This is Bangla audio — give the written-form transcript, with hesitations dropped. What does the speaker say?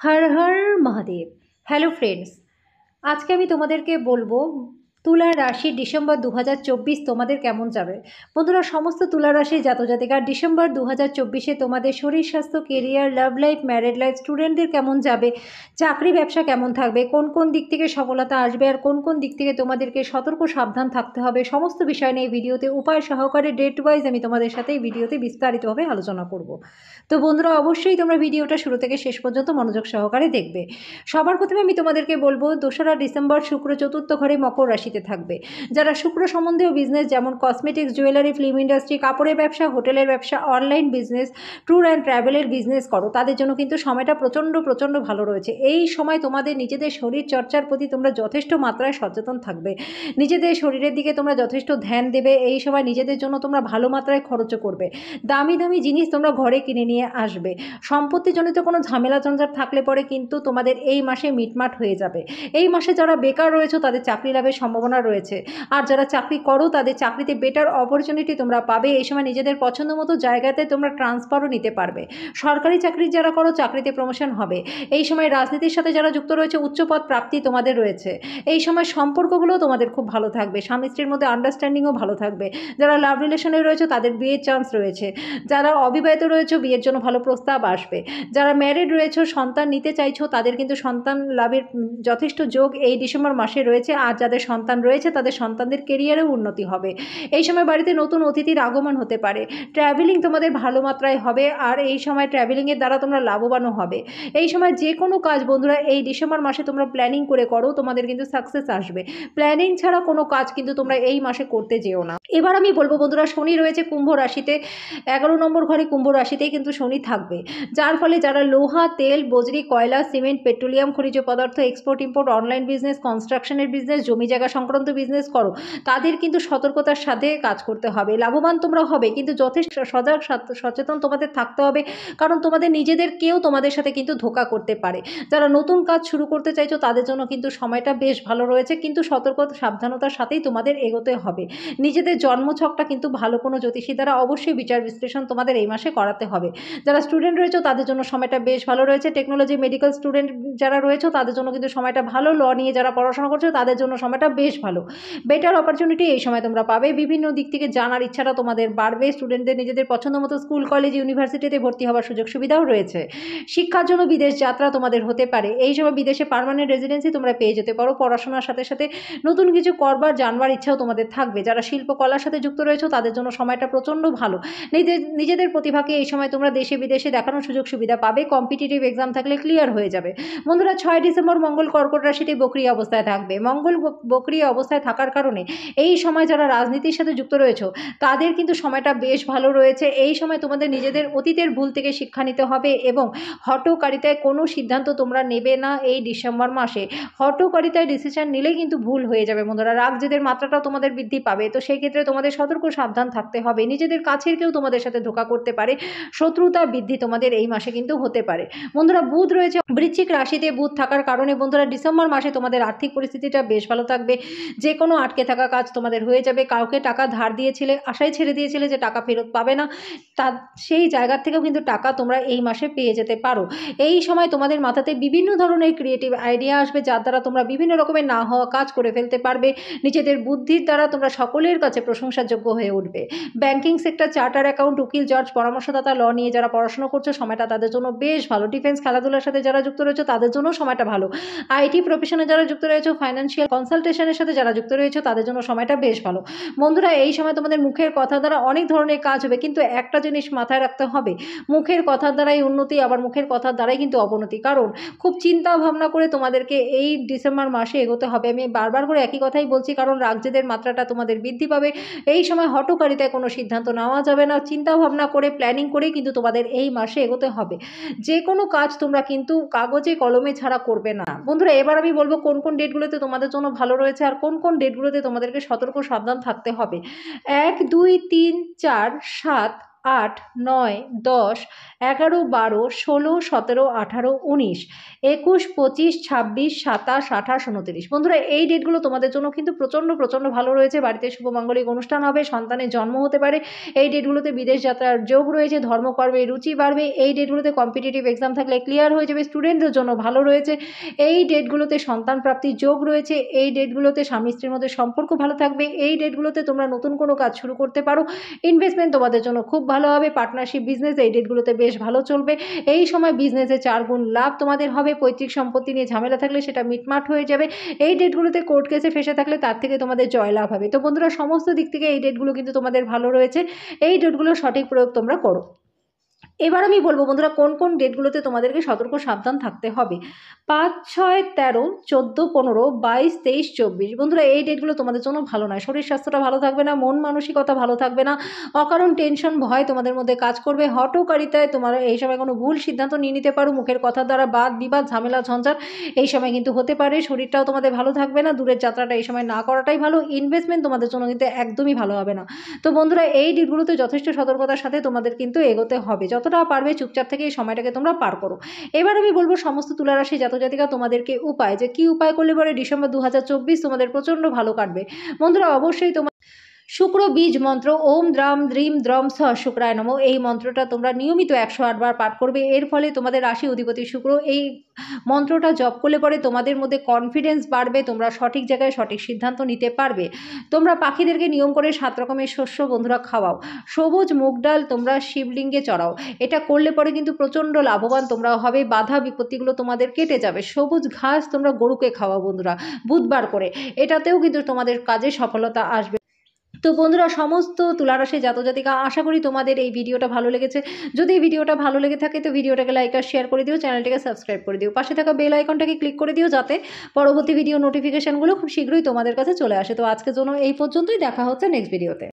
হর হর মহাদেব। হ্যালো ফ্রেন্ডস, আজকে আমি তোমাদেরকে বলবো তুলা রাশি ডিসেম্বর 2024 তোমাদের কেমন যাবে। বন্ধুরা, সমস্ত তুলা রাশি জাতজাতিকা ডিসেম্বর 2024-এ তোমাদের শরীর স্বাস্থ্য, career, love life, married life, স্টুডেন্টদের কেমন যাবে, চাকরি ব্যবসা কেমন থাকবে, কোন কোন দিক থেকে সফলতা আসবে আর কোন কোন দিক থেকে তোমাদেরকে সতর্ক সাবধান থাকতে হবে, সমস্ত বিষয় নিয়ে ভিডিওতে উপায় সহকারে ডেট ওয়াইজ আমি তোমাদের সাথে এই ভিডিওতে বিস্তারিতভাবে আলোচনা করব। তো বন্ধুরা, অবশ্যই তোমরা ভিডিওটা শুরু থেকে শেষ পর্যন্ত মনোযোগ সহকারে দেখবে। সবার প্রথমে আমি তোমাদেরকে বলবো 2রা ডিসেম্বর শুক্র চতুর্থ ঘরে মকর রাশিতে থাকবে। যারা শুক্র সম্বন্ধীয় বিজনেস যেমন কসমেটিক্স, জুয়েলারি, ফিল্ম ইন্ডাস্ট্রি, কাপড়ের ব্যবসা, হোটেলের ব্যবসা, অনলাইন বিজনেস, ট্যুর অ্যান্ড ট্রাভেলের বিজনেস করো, তাদের জন্য কিন্তু সময়টা প্রচণ্ড প্রচণ্ড ভালো রয়েছে। এই সময় তোমাদের নিজেদের শরীর চর্চার প্রতি তোমরা যথেষ্ট মাত্রায় সচেতন থাকবে, নিজেদের শরীরের দিকে তোমরা যথেষ্ট ধ্যান দেবে। এই সময় নিজেদের জন্য তোমরা ভালো মাত্রায় খরচও করবে, দামি দামি জিনিস তোমরা ঘরে কিনে নিয়ে আসবে। সম্পত্তিজনিত কোনো ঝামেলা ঝঞ্ঝাট থাকলে পরে কিন্তু তোমাদের এই মাসে মিটমাট হয়ে যাবে। এই মাসে যারা বেকার রয়েছে তাদের চাকরি লাভের সম্ভাবনা রয়েছে, আর যারা চাকরি করো তাদের চাকরিতে বেটার অপরচুনিটি তোমরা পাবে। এই সময় নিজেদের পছন্দ মতো জায়গাতে তোমরা ট্রান্সফারও নিতে পারবে। সরকারি চাকরি যারা করো চাকরিতে প্রমোশন হবে। এই সময় রাজনীতির সাথে যারা যুক্ত রয়েছে উচ্চপদ প্রাপ্তি তোমাদের রয়েছে। এই সময় সম্পর্কগুলো তোমাদের খুব ভালো থাকবে, স্বামী স্ত্রীর মধ্যে আন্ডারস্ট্যান্ডিংও ভালো থাকবে। যারা লাভ রিলেশনে রয়েছে তাদের বিয়ের চান্স রয়েছে। যারা অবিবাহিত রয়েছে বিয়ের জন্য ভালো প্রস্তাব আসবে। যারা ম্যারিড রয়েছে, সন্তান নিতে চাইছো, তাদের কিন্তু সন্তান লাভের যথেষ্ট যোগ এই ডিসেম্বর মাসে রয়েছে। আর যাদের সন্তান রয়েছে তাদের সন্তানদের কেরিয়ারেও উন্নতি হবে। এই সময় বাড়িতে নতুন অতিথির আগমন হতে পারে। ট্রাভেলিং তোমাদের ভালো মাত্রায় হবে, আর এই সময় ট্রাভেলিংয়ের দ্বারা তোমরা লাভবানও হবে। এই সময় যে কোনো কাজ বন্ধুরা এই ডিসেম্বর মাসে তোমরা প্ল্যানিং করে করো, তোমাদের কিন্তু সাকসেস আসবে। প্ল্যানিং ছাড়া কোনো কাজ কিন্তু তোমরা এই মাসে করতে যেও না। এবার আমি বলবো বন্ধুরা, শনি রয়েছে কুম্ভ রাশিতে, 11 নম্বর ঘরে কুম্ভ রাশিতেই কিন্তু শনি থাকবে। যার ফলে যারা লোহা, তেল, বজরি, কয়লা, সিমেন্ট, পেট্রোলিয়াম, খনিজ পদার্থ, এক্সপোর্ট ইম্পোর্ট, অনলাইন বিজনেস, কনস্ট্রাকশনের বিজনেস, জমি জায়গা সংক্রান্ত বিজনেস করো, তাদের কিন্তু সতর্কতার সাথে কাজ করতে হবে। লাভবান তোমরা হবে, কিন্তু যথেষ্ট সজাগ সচেতন তোমাদের থাকতে হবে, কারণ তোমাদের নিজেদের কেউ তোমাদের সাথে কিন্তু ধোঁকা করতে পারে। যারা নতুন কাজ শুরু করতে চাইছো তাদের জন্য কিন্তু সময়টা বেশ ভালো রয়েছে, কিন্তু সতর্কতা সাবধানতার সাথেই তোমাদের এগোতে হবে। নিজেদের জন্মছকটা কিন্তু ভালো কোনো জ্যোতিষী দ্বারা অবশ্যই বিচার বিশ্লেষণ তোমাদের এই মাসে করাতে হবে। যারা স্টুডেন্ট রয়েছে তাদের জন্য সময়টা বেশ ভালো রয়েছে। টেকনোলজি, মেডিকেল স্টুডেন্ট যারা রয়েছে তাদের জন্য কিন্তু সময়টা ভালো। ল নিয়ে যারা পড়াশোনা করছে তাদের জন্য সময়টা বেশ ভালো। বেটার অপরচুনিটি এই সময় তোমরা পাবে। বিভিন্ন দিক থেকে জানার ইচ্ছাটা তোমাদের বাড়বে। স্টুডেন্টদের নিজেদের পছন্দ মতো স্কুল, কলেজ, ইউনিভার্সিটিতে ভর্তি হওয়ার সুযোগ সুবিধাও রয়েছে। শিক্ষার জন্য বিদেশ যাত্রা তোমাদের হতে পারে। এই সময় বিদেশে পার্মানেন্ট রেজিডেন্সি তোমরা পেয়ে যেতে পারো। পড়াশোনার সাথে সাথে নতুন কিছু করবার জানবার ইচ্ছাও তোমাদের থাকবে। যারা শিল্পকলার সাথে যুক্ত রয়েছে তাদের জন্য সময়টা প্রচণ্ড ভালো। নিজেদের প্রতিভাকে এই সময় তোমরা দেশে বিদেশে দেখানোর সুযোগ সুবিধা পাবে। কম্পিটিটিভ এক্সাম থাকলে ক্লিয়ার হয়ে যাবে। বন্ধুরা, 6 ডিসেম্বর মঙ্গল কর্কট রাশিতে বক্রিয় অবস্থায় থাকবে। মঙ্গল বক্রিয় অবস্থায় থাকার কারণে এই সময় যারা রাজনীতির সাথে যুক্ত রয়েছে তাদের কিন্তু সময়টা বেশ ভালো রয়েছে। এই সময় তোমাদের নিজেদের অতীতের ভুল থেকে শিক্ষা নিতে হবে এবং হঠকারিতায় কোনো সিদ্ধান্ত তোমরা নেবে না এই ডিসেম্বর মাসে। হঠকারিতায় ডিসিশন নিলে কিন্তু ভুল হয়ে যাবে বন্ধুরা। রাগ জেদের মাত্রাটাও তোমাদের বৃদ্ধি পাবে, তো সেই ক্ষেত্রে তোমাদের সতর্ক সাবধান থাকতে হবে। নিজেদের কাছের কেউ তোমাদের সাথে ধোঁকা করতে পারে, শত্রুতা বৃদ্ধি তোমাদের এই মাসে কিন্তু হতে পারে। বন্ধুরা, বুধ রয়েছে বৃশ্চিক রাশিতে। বুধ থাকার কারণে বন্ধুরা ডিসেম্বর মাসে তোমাদের আর্থিক পরিস্থিতিটা বেশ ভালো থাকবে। যে কোনো আটকে থাকা কাজ তোমাদের হয়ে যাবে। কাউকে টাকা ধার দিয়েছিলে, আশায় ছেড়ে দিয়েছিলে যে টাকা ফেরত পাবে না, সেই জায়গার থেকেও কিন্তু টাকা তোমরা এই মাসে পেয়ে যেতে পারো। এই সময় তোমাদের মাথাতে বিভিন্ন ধরনের ক্রিয়েটিভ আইডিয়া আসবে, যার দ্বারা তোমরা বিভিন্ন রকমের না হওয়া কাজ করে ফেলতে পারবে। নিজেদের বুদ্ধির দ্বারা তোমরা সকলের কাছে প্রশংসাযোগ্য হয়ে উঠবে। ব্যাংকিং সেক্টর, চার্টার অ্যাকাউন্ট, উকিল, জজ, পরামর্শদাতা, ল নিয়ে যারা পড়াশোনা করছো সময়টা তাদের জন্য বেশ ভালো। ডিফেন্স, খেলাধুলার সাথে যারা যুক্ত রয়েছে তাদের জন্য সময়টা ভালো। আইটি প্রফেশনে যারা যুক্ত রয়েছে, ফাইন্যান্সিয়াল কনসালটেশনের সাথে যারা যুক্ত রয়েছে তাদের জন্য সময়টা বেশ ভালো। বন্ধুরা, এই সময় তোমাদের মুখের কথা দ্বারা অনেক ধরনের কাজ হবে, কিন্তু একটা জিনিস মাথায় রাখতে হবে, মুখের কথার দ্বারাই উন্নতি, আবার মুখের কথার দ্বারাই কিন্তু অবনতি। কারণ খুব চিন্তা ভাবনা করে তোমাদেরকে এই ডিসেম্বর মাসে এগোতে হবে। আমি বারবার করে একই কথাই বলছি, কারণ রাগজেদের মাত্রাটা তোমাদের বৃদ্ধি পাবে। এই সময় হঠকারিতায় কোনো সিদ্ধান্ত নেওয়া যাবে না। চিন্তা ভাবনা করে প্ল্যানিং করেই কিন্তু তোমাদের এই মাসে এগোতে হবে। যে কোনো কাজ তোমরা কিন্তু কাগজে কলমে ছাড়া করবে না। বন্ধুরা, এবার আমি বলবো কোন কোন ডেটগুলোতে তোমাদের জন্য ভালো রয়েছে আর কোন কোন ডেটগুলোতে তোমাদেরকে সতর্ক সাবধান থাকতে হবে। 1, 2, 3, 4, 7, 8, 9, 10, 11, 12, 16, 17, 18, 19, 21, 25, 26, 27, 28, 29। বন্ধুরা এই ডেটগুলো তোমাদের জন্য কিন্তু প্রচণ্ড ভালো রয়েছে। বাড়িতে শুভমাঙ্গলিক অনুষ্ঠান হবে, সন্তানের জন্ম হতে পারে। এই ডেটগুলোতে বিদেশ যাত্রার যোগ রয়েছে, ধর্মকর্মে রুচি বাড়বে। এই ডেটগুলোতে কম্পিটিটিভ এক্সাম থাকলে ক্লিয়ার হয়ে যাবে, স্টুডেন্টদের জন্য ভালো রয়েছে। এই ডেটগুলোতে সন্তান প্রাপ্তির যোগ রয়েছে। এই ডেটগুলোতে স্বামী স্ত্রীর মধ্যে সম্পর্ক ভালো থাকবে। এই ডেটগুলোতে তোমরা নতুন কোনো কাজ শুরু করতে পারো। ইনভেস্টমেন্ট তোমাদের জন্য খুব ভালো হবে। পার্টনারশিপ বিজনেস এই ডেটগুলোতে বেশ ভালো চলবে। এই সময় বিজনেসে 4 গুণ লাভ তোমাদের হবে। পৈতৃক সম্পত্তি নিয়ে ঝামেলা থাকলে সেটা মিটমাট হয়ে যাবে। এই ডেটগুলোতে কোর্ট কেসে ফেঁসে থাকলে তার থেকে তোমাদের জয়লাভ হবে। তো বন্ধুরা সমস্ত দিক থেকে এই ডেটগুলো কিন্তু তোমাদের ভালো রয়েছে। এই ডেটগুলোর সঠিক প্রয়োগ তোমরা করো। এবার আমি বলবো বন্ধুরা কোন ডেটগুলোতে তোমাদেরকে সতর্ক সাবধান থাকতে হবে। 5, 6, 13, 14, 15, 22, 23, 24। বন্ধুরা এই ডেটগুলো তোমাদের জন্য ভালো নয়। শরীর স্বাস্থ্যটা ভালো থাকবে না, মন মানসিকতা ভালো থাকবে না, অকারণ টেনশন ভয় তোমাদের মধ্যে কাজ করবে। হঠকারিতায় তোমরা এই সময় কোনো ভুল সিদ্ধান্ত নিয়ে নিতে পারো। মুখের কথার দ্বারা বাদ বিবাদ ঝামেলা ঝঞ্ঝাট এই সময় কিন্তু হতে পারে। শরীরটাও তোমাদের ভালো থাকবে না। দূরের যাত্রাটা এই সময় না করাটাই ভালো। ইনভেস্টমেন্ট তোমাদের জন্য কিন্তু একদমই ভালো হবে না। তো বন্ধুরা এই ডেটগুলোতে যথেষ্ট সতর্কতার সাথে তোমাদের কিন্তু এগোতে হবে। যতটা পারবে চুপচাপ থেকে এই সময়টাকে তোমরা পার করো। এবার আমি বলবো সমস্ত তুলা রাশি জাতক-জাতিকা তোমাদেরকে উপায়, যে কি উপায় করলে পরে ডিসেম্বর 2024 তোমাদের প্রচণ্ড ভালো কাটবে। বন্ধুরা অবশ্যই তোমার শুক্র বীজ মন্ত্র ওম দ্রাম দ্রিম দ্রম স শুক্রায় নমঃ এই মন্ত্রটা তোমরা নিয়মিত 108 বার পাঠ করবে। এর ফলে তোমাদের রাশি অধিপতি শুক্র, এই মন্ত্রটা জপ করলে পরে তোমাদের মধ্যে কনফিডেন্স বাড়বে। তোমরা সঠিক জায়গায় সঠিক সিদ্ধান্ত নিতে পারবে। তোমরা পাখিদেরকে নিয়ম করে 7 রকমের শস্য বন্ধুরা খাওয়াও। সবুজ মুগ ডাল তোমরা শিবলিঙ্গে চড়াও। এটা করলে পরে কিন্তু প্রচণ্ড লাভবান তোমরা হবে। বাধা বিপত্তিগুলো তোমাদের কেটে যাবে। সবুজ ঘাস তোমরা গরুকে খাওয়াও বন্ধুরা বুধবার করে। এটাতেও কিন্তু তোমাদের কাজে সফলতা আসবে। তো বন্ধুরা সমস্ত তুলারাশি জাতক-জাতিকা আশা করি তোমাদের এই ভিডিওটা ভালো লেগেছে। যদি এই ভিডিওটা ভালো লেগে থাকে তো ভিডিওটাকে লাইক আর শেয়ার করে দিও, চ্যানেলটাকে সাবস্ক্রাইব করে দিও, পাশে থাকা বেল আইকনটাকে ক্লিক করে দিও যাতে পরবর্তী ভিডিও নোটিফিকেশনগুলো খুব শীঘ্রই তোমাদের কাছে চলে আসে। তো আজকের জন্য এই পর্যন্তই, দেখা হচ্ছে নেক্সট ভিডিওতে।